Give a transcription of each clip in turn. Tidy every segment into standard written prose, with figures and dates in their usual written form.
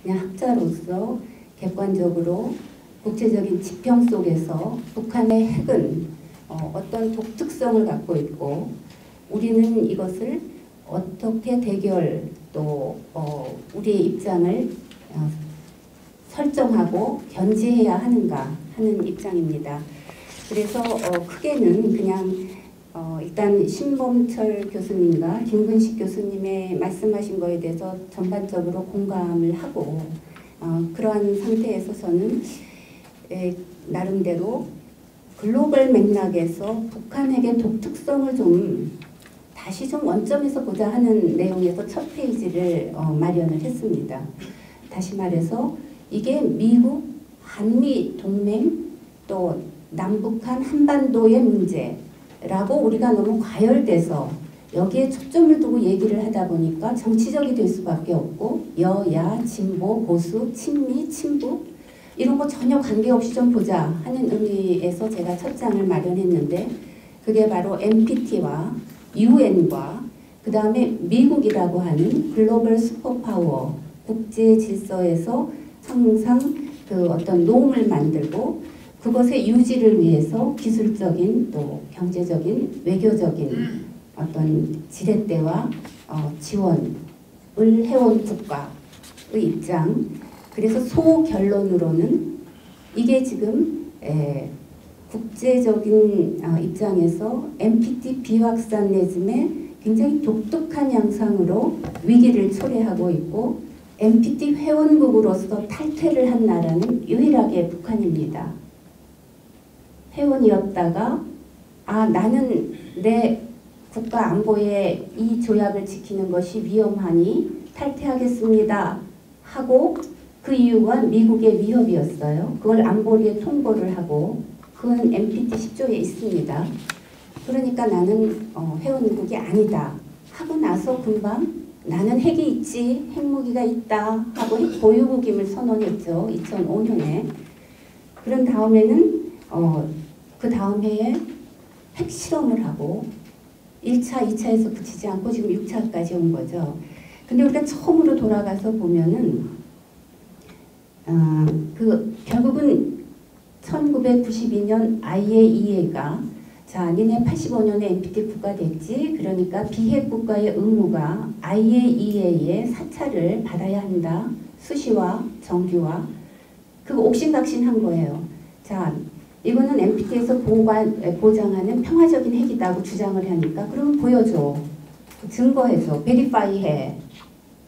그냥 학자로서 객관적으로 국제적인 지평 속에서 북한의 핵은 어떤 독특성을 갖고 있고 우리는 이것을 어떻게 대결 또 우리의 입장을 설정하고 견지해야 하는가 하는 입장입니다. 그래서 크게는 그냥 일단 신범철 교수님과 김근식 교수님의 말씀하신 거에 대해서 전반적으로 공감을 하고 그러한 상태에서 저는 나름대로 글로벌 맥락에서 북한에게 독특성을 좀 다시 좀 원점에서 보자 하는 내용에서 첫 페이지를 마련을 했습니다. 다시 말해서 이게 미국, 한미 동맹 또 남북한 한반도의 문제라고 우리가 너무 과열돼서 여기에 초점을 두고 얘기를 하다 보니까 정치적이 될 수밖에 없고 여야, 진보, 보수, 친미, 친북 이런 거 전혀 관계없이 좀 보자 하는 의미에서 제가 첫 장을 마련했는데 그게 바로 NPT와 UN과 그 다음에 미국이라고 하는 글로벌 슈퍼파워 국제 질서에서 항상 그 어떤 놈을 만들고 그것의 유지를 위해서 기술적인 또 경제적인 외교적인 어떤 지렛대와 지원을 해온 국가의 입장. 그래서 소결론으로는 이게 지금 국제적인 입장에서 NPT 비확산내즘의 굉장히 독특한 양상으로 위기를 초래하고 있고 NPT 회원국으로서 탈퇴를 한 나라는 유일하게 북한입니다. 회원이었다가 나는 내 국가 안보에 이 조약을 지키는 것이 위험하니 탈퇴하겠습니다 하고 그 이유가 미국의 위협이었어요. 그걸 안보리에 통보를 하고 그건 NPT 10조에 있습니다. 그러니까 나는 회원국이 아니다 하고 나서 금방 나는 핵이 있지 핵무기가 있다 하고 핵 보유국임을 선언했죠. 2005년에. 그런 다음에는 그 다음 해에 핵실험을 하고 1차, 2차에서 그치지 않고 지금 6차까지 온 거죠. 근데 우리가 처음으로 돌아가서 보면은 결국은 1992년 IAEA가 자, 니네 85년에 NPT 국가 됐지? 그러니까 비핵 국가의 의무가 IAEA의 사찰을 받아야 한다. 수시와 정규와 그거 옥신각신한 거예요. 자, 이거는 NPT에서 보장하는 평화적인 핵이다고 주장을 하니까 그러면 보여줘. 증거해줘. 베리파이해.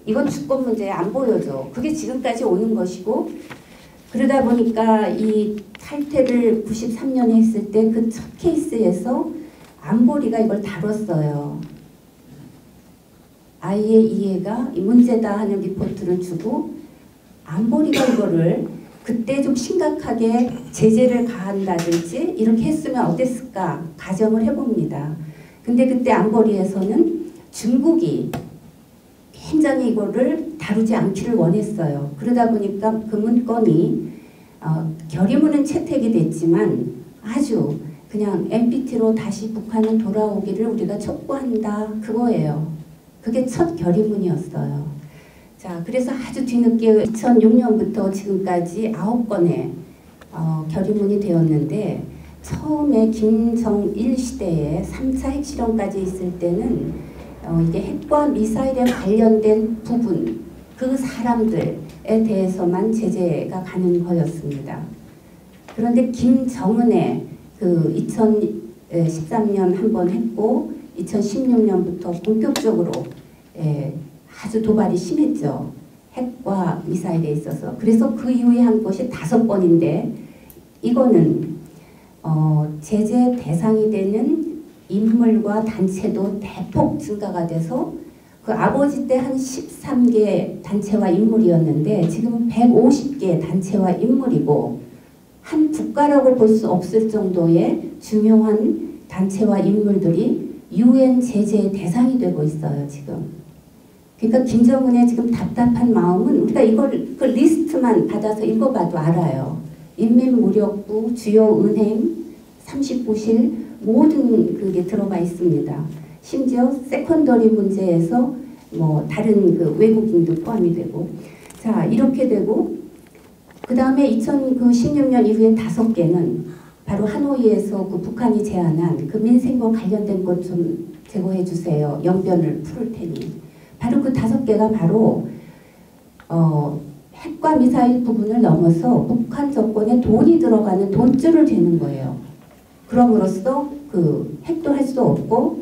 이건 주권 문제에 안 보여줘. 그게 지금까지 오는 것이고 그러다 보니까 이 탈퇴를 93년에 했을 때 그 첫 케이스에서 안보리가 이걸 다뤘어요. IAEA가 문제다 하는 리포트를 주고 안보리가 이거를 그때 좀 심각하게 제재를 가한다든지 이렇게 했으면 어땠을까 가정을 해봅니다. 근데 그때 안보리에서는 중국이 굉장히 이거를 다루지 않기를 원했어요. 그러다 보니까 그 문건이 결의문은 채택이 됐지만 아주 그냥 NPT로 다시 북한은 돌아오기를 우리가 촉구한다 그거예요. 그게 첫 결의문이었어요. 자, 그래서 아주 뒤늦게 2006년부터 지금까지 9건의 결의문이 되었는데 처음에 김정일 시대에 3차 핵실험까지 있을 때는 이게 핵과 미사일에 관련된 부분, 그 사람들에 대해서만 제재가 가는 거였습니다. 그런데 김정은의 그 2013년 한 번 했고 2016년부터 본격적으로 아주 도발이 심했죠. 핵과 미사일에 있어서. 그래서 그 이후에 한 것이 5번인데 이거는 제재 대상이 되는 인물과 단체도 대폭 증가가 돼서 그 아버지 때 한 13개 단체와 인물이었는데 지금은 150개 단체와 인물이고 한 국가라고 볼 수 없을 정도의 중요한 단체와 인물들이 UN 제재의 대상이 되고 있어요. 지금. 그러니까 김정은의 지금 답답한 마음은 우리가 이걸 그 리스트만 받아서 읽어봐도 알아요. 인민무력부, 주요 은행, 39실 모든 그게 들어가 있습니다. 심지어 세컨더리 문제에서 뭐 다른 그 외국인도 포함이 되고 자, 이렇게 되고 그 다음에 2016년 이후에 5개는 바로 하노이에서 그 북한이 제안한 그 민생과 관련된 것 좀 제거해 주세요. 영변을 풀을 테니. 바로 그 5개가 바로 핵과 미사일 부분을 넘어서 북한 정권에 돈이 들어가는 돈줄을 대는 거예요. 그럼으로써 그 핵도 할 수 없고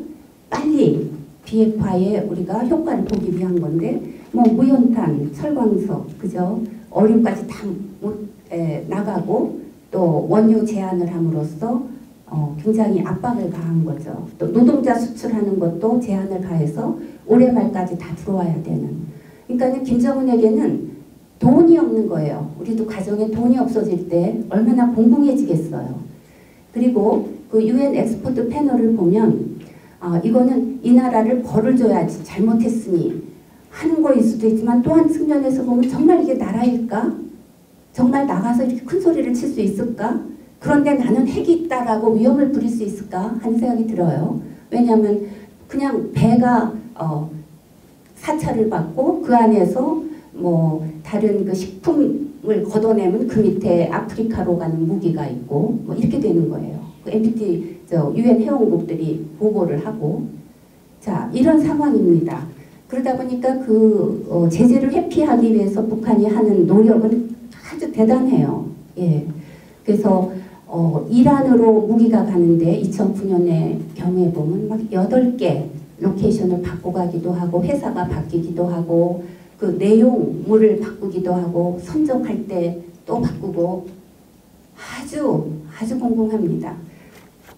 빨리 비핵화에 우리가 효과를 보기 위한 건데 뭐 무연탄, 철광석, 그죠? 어류까지 다 나가고 또 원유 제한을 함으로써 굉장히 압박을 가한 거죠. 또 노동자 수출하는 것도 제한을 가해서 올해 말까지 다 들어와야 되는. 그러니까 김정은에게는 돈이 없는 거예요. 우리도 가정에 돈이 없어질 때 얼마나 공공해지겠어요. 그리고 그 UN 엑스퍼트 패널을 보면 이거는 이 나라를 벌을 줘야지 잘못했으니 하는 거일 수도 있지만 또 한 측면에서 보면 정말 이게 나라일까? 정말 나가서 이렇게 큰 소리를 칠 수 있을까? 그런데 나는 핵이 있다라고 위험을 부릴 수 있을까? 하는 생각이 들어요. 왜냐하면 그냥 배가 사찰을 받고 그 안에서 뭐 다른 그 식품을 걷어내면 그 밑에 아프리카로 가는 무기가 있고 뭐 이렇게 되는 거예요. 그 NPT UN 회원국들이 보고를 하고 자 이런 상황입니다. 그러다 보니까 그 제재를 회피하기 위해서 북한이 하는 노력은 아주 대단해요. 예. 그래서 이란으로 무기가 가는데 2009년의 경우에 보면 막 8개 로케이션을 바꿔 가기도 하고 회사가 바뀌기도 하고 그 내용물을 바꾸기도 하고 선정할 때 또 바꾸고 아주 공공합니다.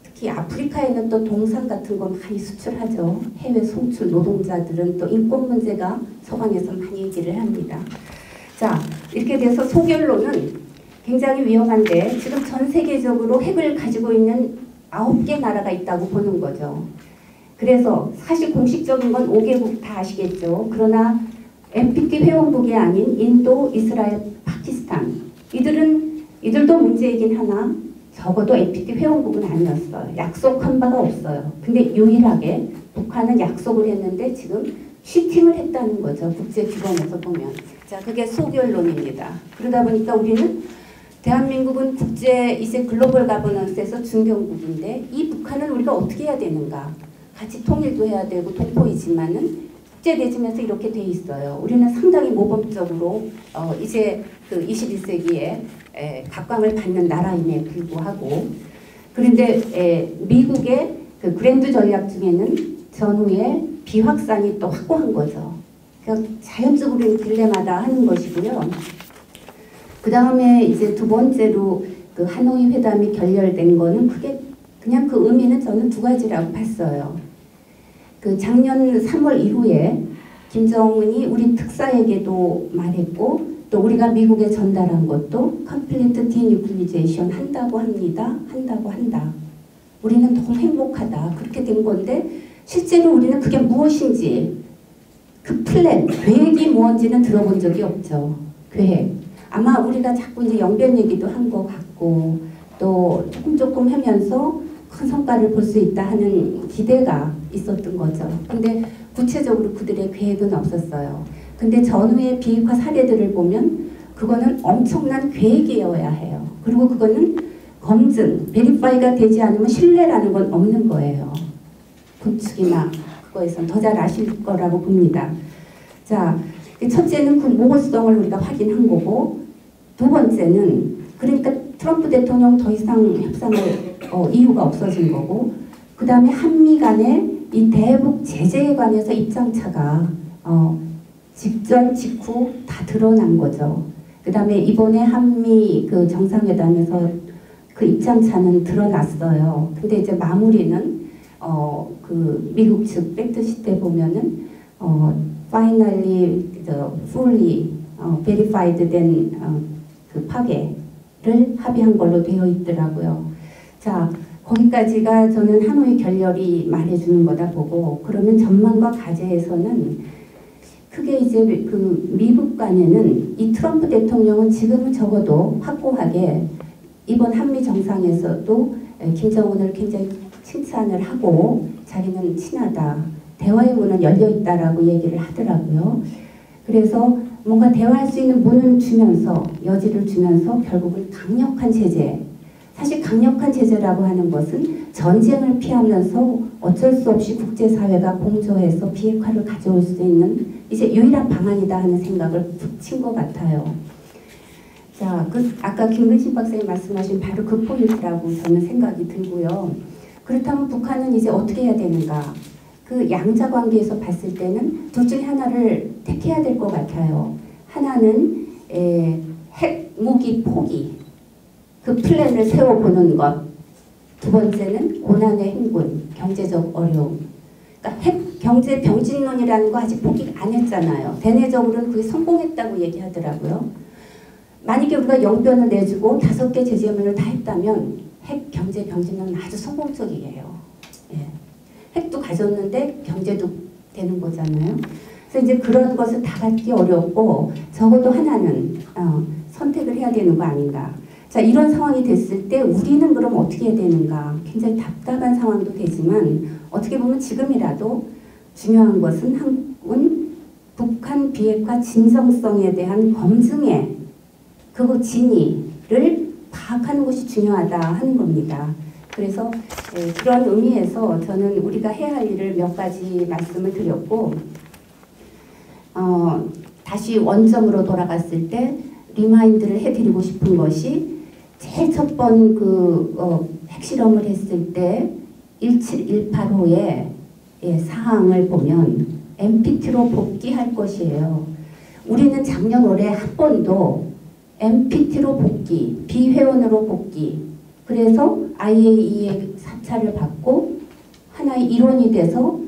특히 아프리카에는 또 동상 같은 거 많이 수출하죠. 해외 송출 노동자들은 또 인권 문제가 서방에서 많이 얘기를 합니다. 자, 이렇게 돼서 소결로는 굉장히 위험한데 지금 전 세계적으로 핵을 가지고 있는 9개 나라가 있다고 보는 거죠. 그래서 사실 공식적인 건 5개국 다 아시겠죠. 그러나 NPT 회원국이 아닌 인도, 이스라엘, 파키스탄 이들도 문제이긴 하나 적어도 NPT 회원국은 아니었어요. 약속한 바가 없어요. 근데 유일하게 북한은 약속을 했는데 지금 치팅을 했다는 거죠. 국제기관에서 보면. 자, 그게 소결론입니다. 그러다 보니까 우리는 대한민국은 국제 이제 글로벌 가버넌스에서 중견국인데 이 북한은 우리가 어떻게 해야 되는가? 같이 통일도 해야 되고 동포이지만은 국제 대짐에서 이렇게 돼 있어요. 우리는 상당히 모범적으로 이제 그 21세기에 각광을 받는 나라임에 불구하고 그런데 미국의 그 그랜드 전략 중에는 전후에 비확산이 또 확고한 거죠. 그러니까 자연적으로 딜레마다 하는 것이고요. 그 다음에 이제 두 번째로 그 하노이 회담이 결렬된 거는 크게 그냥 그 의미는 저는 2가지라고 봤어요. 그 작년 3월 이후에 김정은이 우리 특사에게도 말했고 또 우리가 미국에 전달한 것도 컴플리트 디뉴클리제이션 한다고 합니다. 한다. 우리는 너무 행복하다. 그렇게 된 건데 실제로 우리는 그게 무엇인지 그 플랜, 계획이 뭔지는 들어본 적이 없죠. 계획. 아마 우리가 자꾸 이제 영변 얘기도 한 것 같고 또 조금 하면서 큰 성과를 볼 수 있다 하는 기대가 있었던 거죠. 근데 구체적으로 그들의 계획은 없었어요. 근데 전후의 비핵화 사례들을 보면 그거는 엄청난 계획이어야 해요. 그리고 그거는 검증, 베리파이가 되지 않으면 신뢰라는 건 없는 거예요. 건축이나 그거에선 더 잘 아실 거라고 봅니다. 자, 첫째는 그 모호성을 우리가 확인한 거고 두 번째는 그러니까 트럼프 대통령 더 이상 협상을 이유가 없어진 거고 그 다음에 한미 간의 이 대북 제재에 관해서 입장차가 직전 직후 다 드러난 거죠. 그 다음에 이번에 한미 그 정상회담에서 그 입장차는 드러났어요. 근데 이제 마무리는 그 미국 측 팩트시트 때 보면은 finally fully verified 된 그 파괴를 합의한 걸로 되어 있더라고요. 자, 거기까지가 저는 하노이 결렬이 말해주는 거다 보고 그러면 전망과 과제에서는 크게 이제 그 미국 간에는 이 트럼프 대통령은 지금은 적어도 확고하게 이번 한미 정상에서도 김정은을 굉장히 칭찬을 하고 자기는 친하다. 대화의 문은 열려 있다라고 얘기를 하더라고요. 그래서 뭔가 대화할 수 있는 문을 주면서 여지를 주면서 결국은 강력한 제재, 사실 강력한 제재라고 하는 것은 전쟁을 피하면서 어쩔 수 없이 국제사회가 공조해서 비핵화를 가져올 수 있는 이제 유일한 방안이다 하는 생각을 붙인 것 같아요. 자, 아까 김근식 박사님 말씀하신 바로 그 포인트라고 저는 생각이 들고요. 그렇다면 북한은 이제 어떻게 해야 되는가? 그 양자 관계에서 봤을 때는 둘 중에 하나를 택해야 될 것 같아요. 하나는 핵 무기 포기, 그 플랜을 세워보는 것. 두 번째는 고난의 행군, 경제적 어려움. 그러니까 핵 경제 병진론이라는 거 아직 포기 안 했잖아요. 대내적으로는 그게 성공했다고 얘기하더라고요. 만약에 우리가 영변을 내주고 5개 제재문을 다 했다면 핵 경제 병진론은 아주 성공적이에요. 예. 핵도 가졌는데 경제도 되는 거잖아요. 그래서 이제 그런 것을 다 갖기 어렵고 적어도 하나는 선택을 해야 되는 거 아닌가. 자, 이런 상황이 됐을 때 우리는 그럼 어떻게 해야 되는가. 굉장히 답답한 상황도 되지만 어떻게 보면 지금이라도 중요한 것은 한국은 북한 비핵화 진정성에 대한 검증에 그 진위를 파악하는 것이 중요하다 하는 겁니다. 그래서 그런 의미에서 저는 우리가 해야 할 일을 몇 가지 말씀을 드렸고 다시 원점으로 돌아갔을 때 리마인드를 해드리고 싶은 것이 제일 첫 번 핵실험을 했을 때 1718호의 사항을 보면 NPT로 복귀할 것이에요. 우리는 작년 올해 한 번도 NPT로 복귀, 비회원으로 복귀, 그래서 IAEA의 사찰을 받고 하나의 일원이 돼서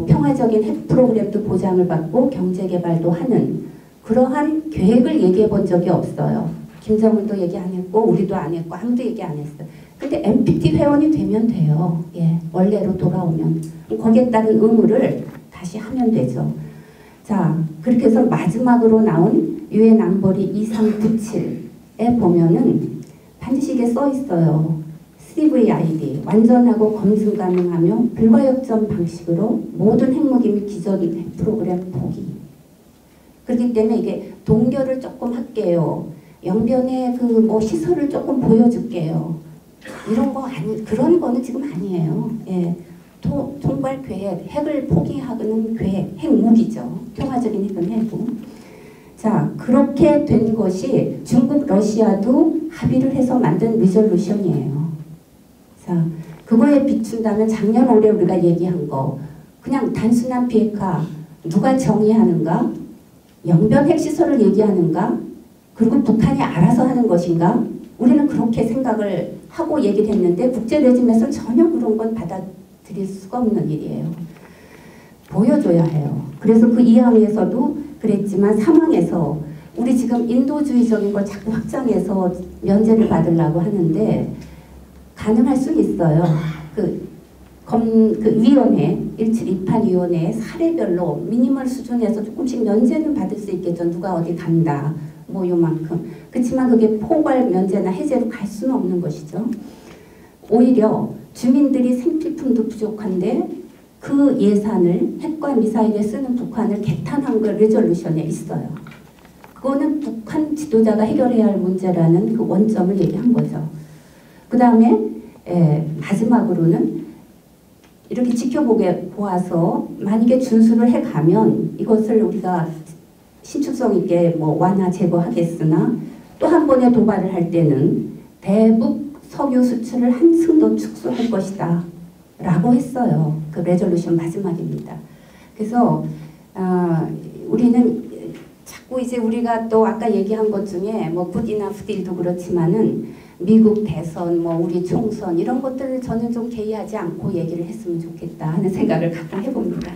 평화적인 핵 프로그램도 보장을 받고 경제개발도 하는 그러한 계획을 얘기해 본 적이 없어요. 김정은도 얘기 안 했고 우리도 안 했고 아무도 얘기 안 했어요. 근데 NPT 회원이 되면 돼요. 예, 원래로 돌아오면. 거기에 따른 의무를 다시 하면 되죠. 자, 그렇게 해서 마지막으로 나온 유엔 안보리 2397에 보면은 반드시 이게 써 있어요. CVID, 완전하고 검증 가능하며 불가역점 방식으로 모든 핵무기 및 기존 핵 프로그램 포기. 그렇기 때문에 이게 동결을 조금 할게요. 영변의 시설을 조금 보여줄게요. 이런 거 그런 거는 지금 아니에요. 예. 통괄 계획, 핵을 포기하는 계획, 핵무기죠. 평화적인 핵은 핵이고. 자, 그렇게 된 것이 중국, 러시아도 합의를 해서 만든 리졸루션이에요. 자, 그거에 비춘다면 작년 올해 우리가 얘기한 거 그냥 단순한 비핵화 누가 정의하는가? 영변 핵시설을 얘기하는가? 그리고 북한이 알아서 하는 것인가? 우리는 그렇게 생각을 하고 얘기를 했는데 국제 레짐에서는 전혀 그런 건 받아들일 수가 없는 일이에요. 보여줘야 해요. 그래서 그 이항에서도 그랬지만 상황에서 우리 지금 인도주의적인 걸 자꾸 확장해서 면제를 받으려고 하는데 가능할 수 있어요. 그 위원회, 1728위원회 사례별로 미니멀 수준에서 조금씩 면제는 받을 수 있겠죠. 누가 어디 간다. 뭐 요만큼. 그렇지만 그게 포괄 면제나 해제로 갈 수는 없는 것이죠. 오히려 주민들이 생필품도 부족한데 그 예산을 핵과 미사일에 쓰는 북한을 개탄한 거 레졸루션에 있어요. 그거는 북한 지도자가 해결해야 할 문제라는 그 원점을 얘기한 거죠. 그 다음에 마지막으로는 이렇게 보아서 만약에 준수를 해가면 이것을 우리가 신축성 있게 완화 제거하겠으나 또 한 번의 도발을 할 때는 대북 석유 수출을 한층 더 축소할 것이다 라고 했어요. 그 레졸루션 마지막입니다. 그래서 우리는 자꾸 이제 우리가 또 아까 얘기한 것 중에 굿이나 푸딜도 그렇지만은 미국 대선, 우리 총선 이런 것들을 저는 좀 개의하지 않고 얘기를 했으면 좋겠다 하는 생각을 가끔 해봅니다.